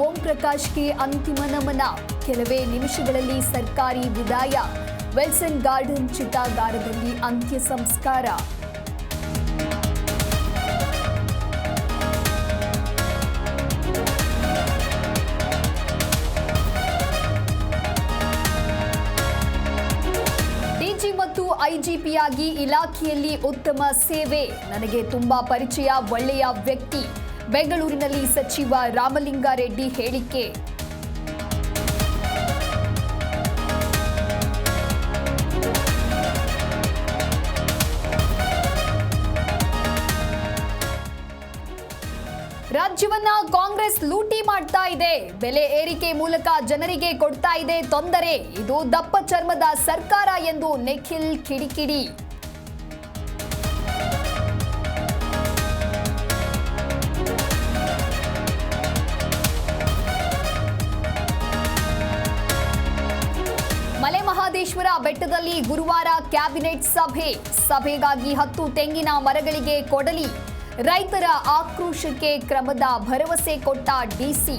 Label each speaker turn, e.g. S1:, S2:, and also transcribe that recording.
S1: ಓಂ ಪ್ರಕಾಶ್ಗೆ ಅಂತಿಮ ನಮನ. ಕೆಲವೇ ನಿಮಿಷಗಳಲ್ಲಿ ಸರ್ಕಾರಿ ವಿದಾಯ. ವಿಲ್ಸನ್ ಗಾರ್ಡನ್ ಚಿತಾಗಾರದಲ್ಲಿ ಅಂತ್ಯ ಸಂಸ್ಕಾರ. ಡಿಜಿ ಮತ್ತು ಐಜಿಪಿಯಾಗಿ ಇಲಾಖೆಯಲ್ಲಿ ಉತ್ತಮ ಸೇವೆ. ನನಗೆ ತುಂಬಾ ಪರಿಚಯ, ಒಳ್ಳೆಯ ವ್ಯಕ್ತಿ. ಬೆಂಗಳೂರಿನಲ್ಲಿ ಸಚಿವ ರಾಮಲಿಂಗಾರೆಡ್ಡಿ ಹೇಳಿಕೆ. ರಾಜ್ಯವನ್ನ ಕಾಂಗ್ರೆಸ್ ಲೂಟಿ ಮಾಡ್ತಾ ಇದೆ. ಬೆಲೆ ಏರಿಕೆ ಮೂಲಕ ಜನರಿಗೆ ಕೊಡ್ತಾ ಇದೆ ತೊಂದರೆ. ಇದು ದಪ್ಪ ಚರ್ಮದ ಸರ್ಕಾರ ಎಂದು ನಿಖಿಲ್ ಕಿಡಿಕಿಡಿ. ಮಲೆ ಮಹದೇಶ್ವರ ಬೆಟ್ಟದಲ್ಲಿ ಗುರುವಾರ ಕ್ಯಾಬಿನೆಟ್ ಸಭೆಗಾಗಿ 10 ತೆಂಗಿನ ಮರಗಳಿಗೆ ಕೊಡಲಿ. ರೈತರ ಆಕ್ರೋಶಕ್ಕೆ ಕ್ರಮದ ಭರವಸೆ ಕೊಟ್ಟ ಡಿಸಿ.